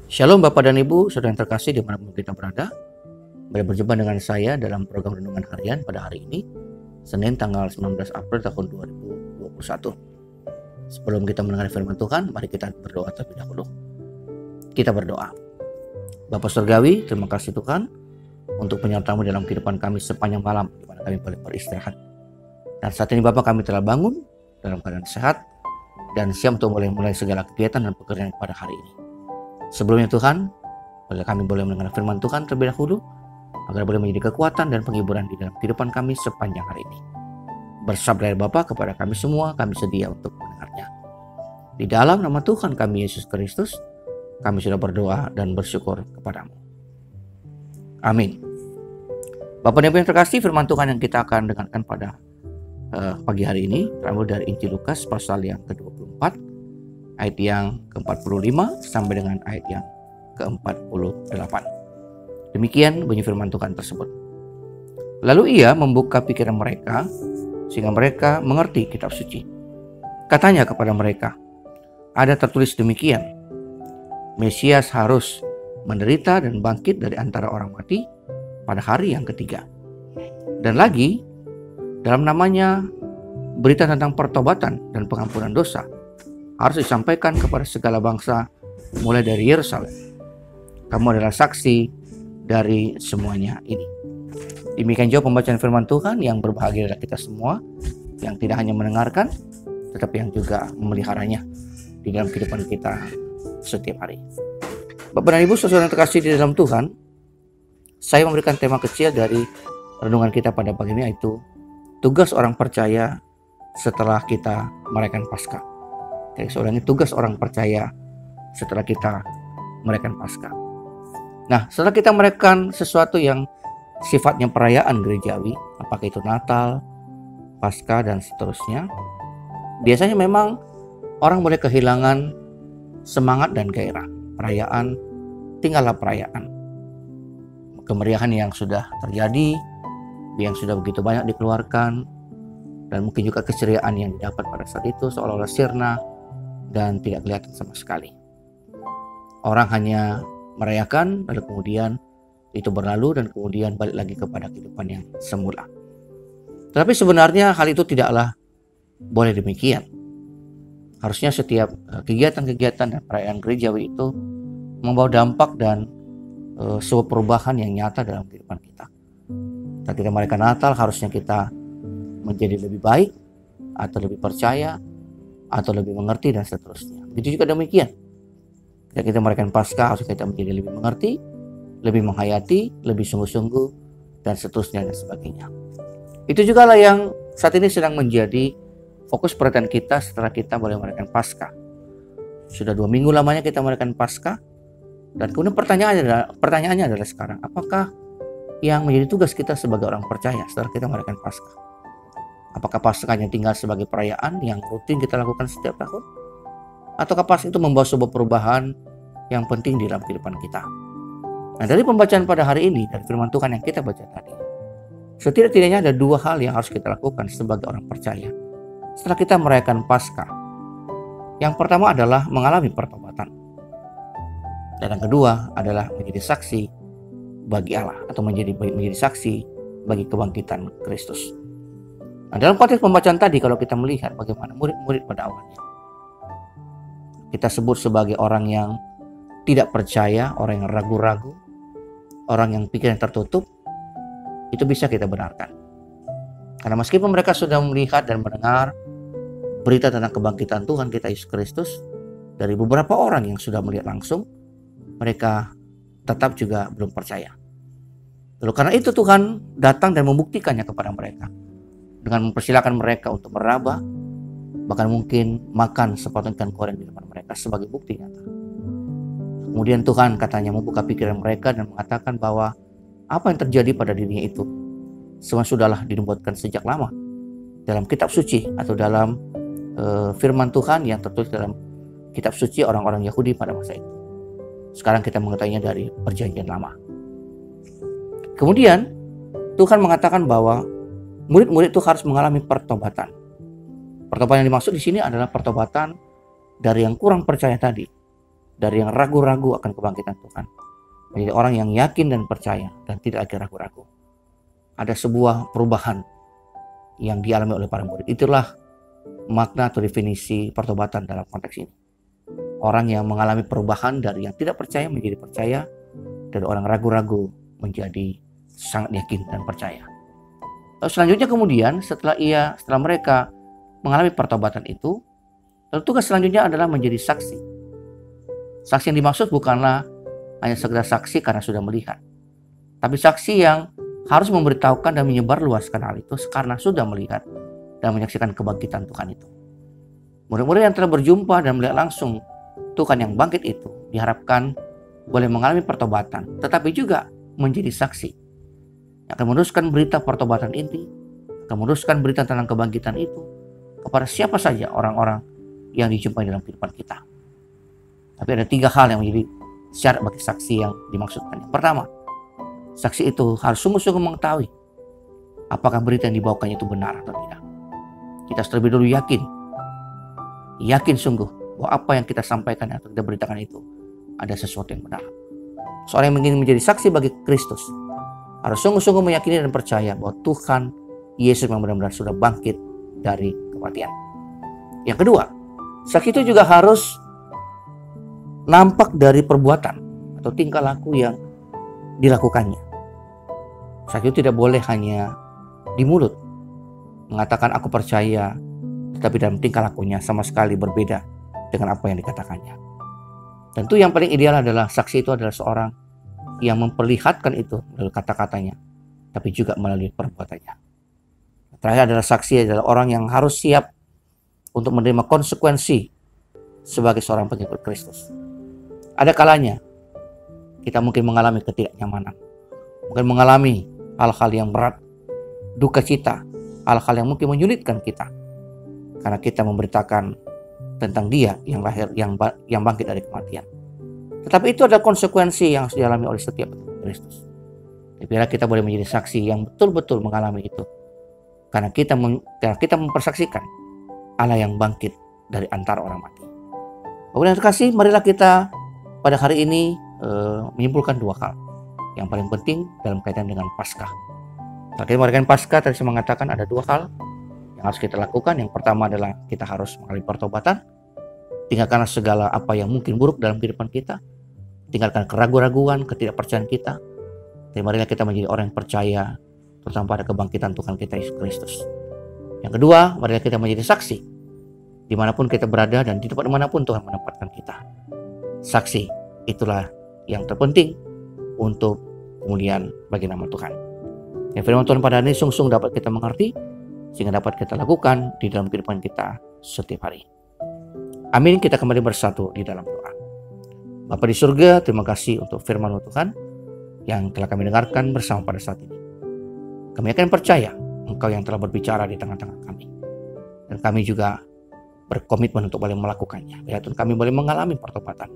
Shalom Bapak dan Ibu, saudara yang terkasih dimanapun kita berada. Berjumpa dengan saya dalam program Renungan Harian pada hari ini, Senin tanggal 19 April tahun 2021. Sebelum kita mendengar firman Tuhan, mari kita berdoa terlebih dahulu. Kita berdoa. Bapa Surgawi, terima kasih Tuhan untuk penyertaan-Mu dalam kehidupan kami sepanjang malam, di mana kami boleh beristirahat. Dan saat ini Bapak, kami telah bangun dalam keadaan sehat dan siap untuk mulai segala kegiatan dan pekerjaan pada hari ini. Sebelumnya Tuhan, kami boleh mendengar firman Tuhan terlebih dahulu, agar boleh menjadi kekuatan dan penghiburan di dalam kehidupan kami sepanjang hari ini. Bersabda dari Bapa kepada kami semua, kami sedia untuk mendengarnya. Di dalam nama Tuhan kami Yesus Kristus, kami sudah berdoa dan bersyukur kepadamu. Amin. Bapak dan Ibu yang terkasih, firman Tuhan yang kita akan dengarkan pada pagi hari ini terambil dari Injil Lukas pasal yang ke-24, ayat yang ke-45 sampai dengan ayat yang ke-48. Demikian bunyi firman Tuhan tersebut. Lalu ia membuka pikiran mereka sehingga mereka mengerti kitab suci. Katanya kepada mereka, ada tertulis demikian, Mesias harus menderita dan bangkit dari antara orang mati pada hari yang ketiga. Dan lagi, dalam namanya berita tentang pertobatan dan pengampunan dosa harus disampaikan kepada segala bangsa mulai dari Yerusalem. Kamu adalah saksi dari semuanya ini. Demikian juga pembacaan firman Tuhan, yang berbahagia adalah kita semua yang tidak hanya mendengarkan tetapi yang juga memeliharanya di dalam kehidupan kita setiap hari. Bapak dan Ibu saudara yang terkasih di dalam Tuhan, saya memberikan tema kecil dari renungan kita pada pagi ini, yaitu tugas orang percaya setelah kita merayakan Paskah. Seorang ini tugas orang percaya setelah kita merayakan Paskah. Nah, setelah kita merayakan sesuatu yang sifatnya perayaan gerejawi, apakah itu Natal, Paskah, dan seterusnya, biasanya memang orang boleh kehilangan semangat dan gairah. Perayaan, tinggallah perayaan. Kemeriahan yang sudah terjadi, yang sudah begitu banyak dikeluarkan, dan mungkin juga keceriaan yang didapat pada saat itu seolah-olah sirna dan tidak kelihatan sama sekali. Orang hanya merayakan, lalu kemudian itu berlalu dan kemudian balik lagi kepada kehidupan yang semula. Tetapi sebenarnya hal itu tidaklah boleh demikian. Harusnya setiap kegiatan-kegiatan dan perayaan gerejawi itu membawa dampak dan sebuah perubahan yang nyata dalam kehidupan kita. Saat kita merayakan Natal, harusnya kita menjadi lebih baik atau lebih percaya atau lebih mengerti dan seterusnya. Begitu juga demikian. Ketika kita merayakan Paskah, harus kita menjadi lebih mengerti, lebih menghayati, lebih sungguh-sungguh, dan seterusnya dan sebagainya. Itu juga lah yang saat ini sedang menjadi fokus perhatian kita setelah kita mulai merayakan Paskah. Sudah 2 minggu lamanya kita merayakan Paskah, dan kemudian pertanyaannya adalah sekarang, apakah yang menjadi tugas kita sebagai orang percaya setelah kita merayakan Paskah? Apakah Paskah hanya tinggal sebagai perayaan yang rutin kita lakukan setiap tahun? Ataukah Paskah itu membawa sebuah perubahan yang penting di dalam kehidupan kita? Nah, dari pembacaan pada hari ini, dari firman Tuhan yang kita baca tadi, setidak-tidaknya ada 2 hal yang harus kita lakukan sebagai orang percaya setelah kita merayakan Paskah. Yang pertama adalah mengalami pertobatan. Dan yang kedua adalah menjadi saksi bagi Allah, atau menjadi saksi bagi kebangkitan Kristus. Nah, dalam konteks pembacaan tadi, kalau kita melihat bagaimana murid-murid pada awalnya, kita sebut sebagai orang yang tidak percaya, orang yang ragu-ragu, orang yang pikiran tertutup, itu bisa kita benarkan. Karena meskipun mereka sudah melihat dan mendengar berita tentang kebangkitan Tuhan kita Yesus Kristus dari beberapa orang yang sudah melihat langsung, mereka tetap juga belum percaya. Lalu karena itu Tuhan datang dan membuktikannya kepada mereka dengan mempersilakan mereka untuk meraba, bahkan mungkin makan sepotong ikan goreng di depan mereka sebagai bukti nyata. Kemudian Tuhan katanya membuka pikiran mereka dan mengatakan bahwa apa yang terjadi pada dirinya itu semua sudahlah dinubuatkan sejak lama dalam kitab suci, atau dalam firman Tuhan yang tertulis dalam kitab suci orang-orang Yahudi pada masa itu. Sekarang kita mengetahuinya dari perjanjian lama. Kemudian Tuhan mengatakan bahwa murid-murid itu harus mengalami pertobatan. Pertobatan yang dimaksud di sini adalah pertobatan dari yang kurang percaya tadi. dari yang ragu-ragu akan kebangkitan Tuhan menjadi orang yang yakin dan percaya dan tidak lagi ragu-ragu. Ada sebuah perubahan yang dialami oleh para murid. Itulah makna atau definisi pertobatan dalam konteks ini. Orang yang mengalami perubahan dari yang tidak percaya menjadi percaya, dari orang ragu-ragu menjadi sangat yakin dan percaya. Lalu selanjutnya kemudian setelah mereka mengalami pertobatan itu, lalu tugas selanjutnya adalah menjadi saksi. Saksi yang dimaksud bukanlah hanya sekedar saksi karena sudah melihat, tapi saksi yang harus memberitahukan dan menyebarluaskan hal itu karena sudah melihat dan menyaksikan kebangkitan Tuhan itu. Murid-murid yang telah berjumpa dan melihat langsung Tuhan yang bangkit itu diharapkan boleh mengalami pertobatan, tetapi juga menjadi saksi yang akan meneruskan berita pertobatan ini, akan meneruskan berita tentang kebangkitan itu kepada siapa saja orang-orang yang dijumpai dalam kehidupan kita. Tapi ada 3 hal yang menjadi syarat bagi saksi yang dimaksudkan. Yang pertama, saksi itu harus sungguh-sungguh mengetahui apakah berita yang dibawakannya itu benar atau tidak. Kita terlebih dulu yakin sungguh bahwa apa yang kita sampaikan atau kita beritakan itu ada sesuatu yang benar. Seorang yang ingin menjadi saksi bagi Kristus harus sungguh-sungguh meyakini dan percaya bahwa Tuhan Yesus yang benar-benar sudah bangkit dari kematian. Yang kedua, saksi itu juga harus nampak dari perbuatan atau tingkah laku yang dilakukannya. Saksi itu tidak boleh hanya di mulut mengatakan aku percaya, tetapi dalam tingkah lakunya sama sekali berbeda dengan apa yang dikatakannya. Tentu yang paling ideal adalah saksi itu adalah seorang yang memperlihatkan itu melalui kata-katanya, tapi juga melalui perbuatannya. Terakhir adalah saksi adalah orang yang harus siap untuk menerima konsekuensi sebagai seorang pengikut Kristus. Ada kalanya kita mungkin mengalami ketidaknyamanan, mungkin mengalami hal-hal yang berat, duka cita, hal-hal yang mungkin menyulitkan kita karena kita memberitakan tentang Dia yang lahir, yang bangkit dari kematian. Tetapi itu adalah konsekuensi yang harus dialami oleh setiap Kristus. Biarlah kita boleh menjadi saksi yang betul-betul mengalami itu, karena kita mempersaksikan Allah yang bangkit dari antara orang mati. Bapak dan terkasih, marilah kita pada hari ini menyimpulkan 2 hal yang paling penting dalam kaitan dengan Paskah. Terkait merayakan Paskah, tadi saya mengatakan ada 2 hal yang harus kita lakukan. Yang pertama adalah kita harus mengalami pertobatan. Tinggalkan segala apa yang mungkin buruk dalam kehidupan kita. Tinggalkan keraguan-raguan, ketidakpercayaan kita. Dan marilah kita menjadi orang yang percaya terutama pada kebangkitan Tuhan kita Yesus Kristus. Yang kedua, marilah kita menjadi saksi dimanapun kita berada dan di tempat manapun Tuhan menempatkan kita. Saksi itulah yang terpenting untuk kemuliaan bagi nama Tuhan. Yang firman Tuhan pada hari ini sungguh dapat kita mengerti sehingga dapat kita lakukan di dalam kehidupan kita setiap hari. Amin. Kita kembali bersatu di dalam doa. Bapa di surga, terima kasih untuk firman Tuhan yang telah kami dengarkan bersama pada saat ini. Kami akan percaya Engkau yang telah berbicara di tengah-tengah kami. Dan kami juga berkomitmen untuk boleh melakukannya. Biar Tuhan kami boleh mengalami pertobatan.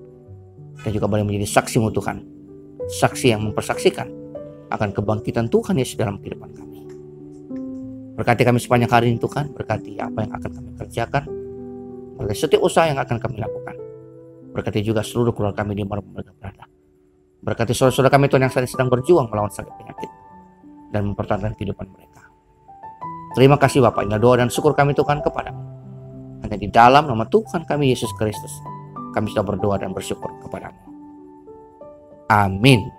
Dan juga boleh menjadi saksi-Mu Tuhan. Saksi yang mempersaksikan akan kebangkitan Tuhan Yesus dalam kehidupan kami. Berkati kami sepanjang hari ini Tuhan. Berkati apa yang akan kami kerjakan. Berkati setiap usaha yang akan kami lakukan. Berkati juga seluruh keluarga kami di mana mereka berada. Berkati saudara-saudara kami Tuhan yang saat ini sedang berjuang melawan sakit penyakit. Dan mempertahankan kehidupan mereka. Terima kasih Bapak. Inilah doa dan syukur kami Tuhan kepada-Mu. Hanya di dalam nama Tuhan kami Yesus Kristus kami sudah berdoa dan bersyukur kepada-Mu. Amin.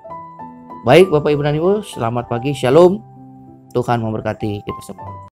Baik Bapak Ibu dan Ibu, selamat pagi, shalom. Tuhan memberkati kita semua.